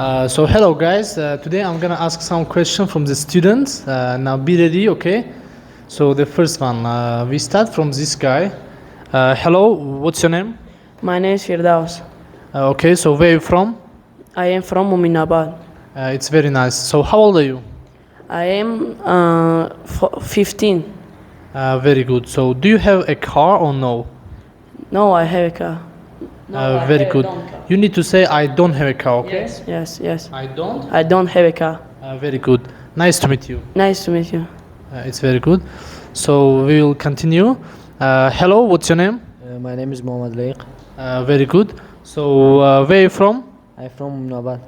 So hello guys, today I'm gonna ask some questions from the students. Now be ready, okay? So the first one, we start from this guy. Hello, what's your name? My name is Firdaus. Okay, so where are you from? I am from Muminobod. It's very nice. So how old are you? I am 15. Very good. So do you have a car or no? No, I have a car. Very good. You need to say I don't have a car, okay? Yes. I don't? I don't have a car. Very good. Nice to meet you. Nice to meet you. It's very good. So we will continue. Hello, what's your name? My name is Mohammed Laiq. Very good. So where are you from? I'm from Muminobod.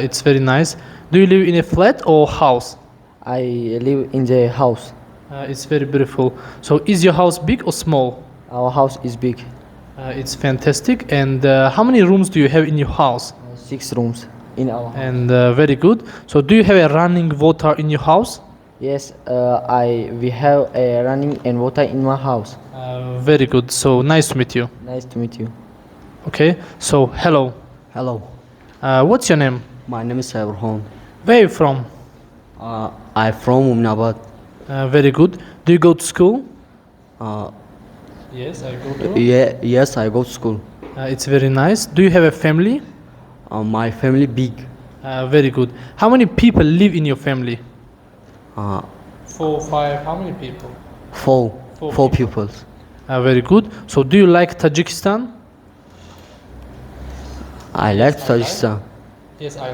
It's very nice. Do you live in a flat or house? I live in the house. It's very beautiful. So is your house big or small? Our house is big. It's fantastic. And how many rooms do you have in your house? 6 rooms in our house. And very good. So do you have a running water in your house? Yes, we have a running and water in my house. Very good. So nice to meet you. Nice to meet you. Okay. So hello. Hello, What's your name? my name is Sabrhan. Where are you from? I'm from Muminobod. Very good. Do you go to school? Uh, Yes, I go to. yes, I go to school. It's very nice. Do you have a family? My family big. Very good. How many people live in your family? Uh, 4, 5. How many people? four, Four four people. pupils. Very good. So do you like Tajikistan? I like Tajikistan. Yes, I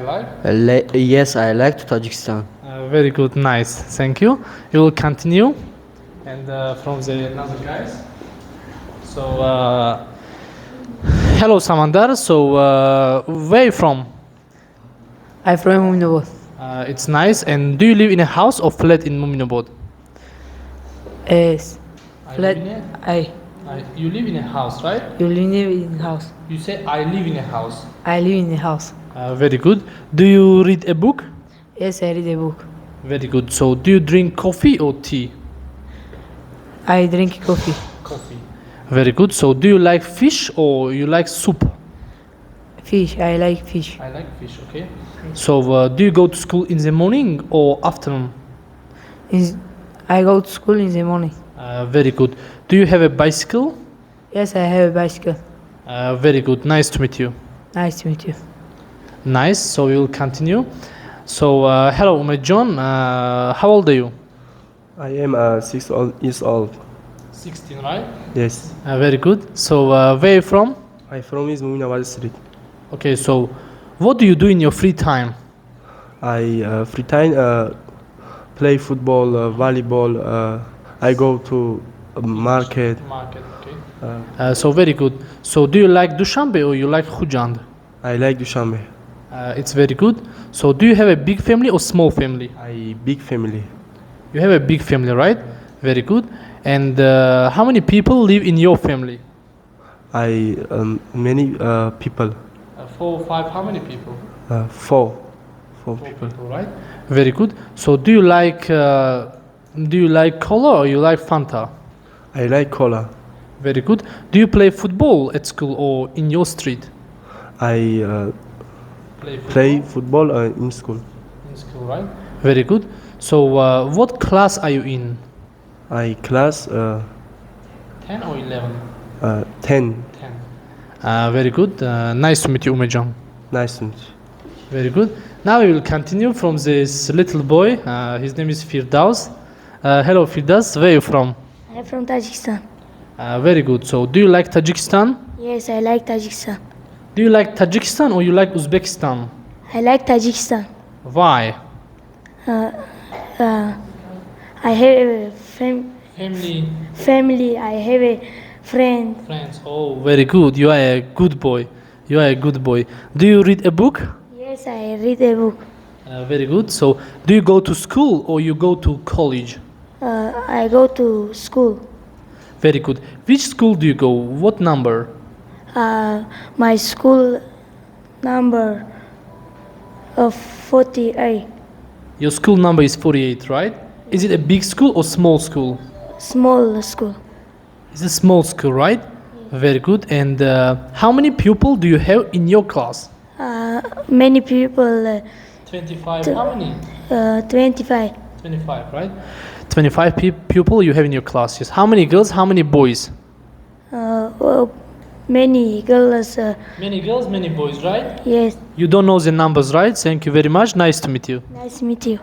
like. Yes, I like Tajikistan. Very good. Nice. Thank you. You will continue. And from the another guys. So hello Samandar. So where are you from? I'm from Muminobod. It's nice. And do you live in a house or flat in Muminobod? Yes. I Flat. live in I. You live in a house, right? You live in house. You say I live in a house. I live in the house. Very good. Do you read a book? Yes, I read a book. Very good. So do you drink coffee or tea? I drink coffee. Coffee. Very good. So do you like fish or you like soup? Fish. I like fish. I like fish, okay. So do you go to school in the morning or afternoon? I go to school in the morning. Very good. Do you have a bicycle? Yes, I have a bicycle. Very good. Nice to meet you. Nice to meet you. Nice. So we will continue. So hello, my John. How old are you? I am 6 years old. 16, right? Yes. Very good. So where are you from? I from is Muminobod Street. Okay, so what do you do in your free time? I free time play football, volleyball. I go to market. Market, okay. So very good. So do you like Dushanbe or you like Khujand? I like Dushanbe. It's very good. So do you have a big family or small family? I big family. You have a big family, right? Very good. And how many people live in your family? I many people. 4, 5. How many people? Four people. Right? Very good. So do you like cola or you like Fanta? I like cola. Very good. Do you play football at school or in your street? I play football in school. In school, right? Very good. So what class are you in? I class 10 or 11? 10. 10. Very good. Nice to meet you, Umejan. Nice to meet you. Very good. Now we will continue from this little boy. His name is Firdaus. Hello, Firdaus. Where are you from? I'm from Tajikistan. Very good. So do you like Tajikistan? Yes, I like Tajikistan. Do you like Tajikistan or you like Uzbekistan? I like Tajikistan. Why? I have a Family, I have a friend. friends. Oh, very good. You are a good boy. You are a good boy. Do you read a book? Yes, I read a book. Very good. So do you go to school or you go to college? I go to school. Very good. Which school do you go? What number? My school number of 48. Your school number is 48, right? Is it a big school or small school? Small school. It's a small school, right? Very good. And how many people do you have in your class? Many people, 25. How many? 25. 25, right? 25 people you have in your class. Yes. How many girls? How many boys? Many girls, Many girls, many boys, right? yes, You don't know the numbers, right? Thank you very much. Nice to meet you. nice to meet you.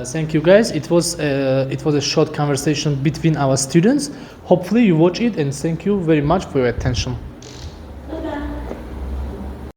Thank you, guys. It was a short conversation between our students. Hopefully, you watch it, and thank you very much for your attention.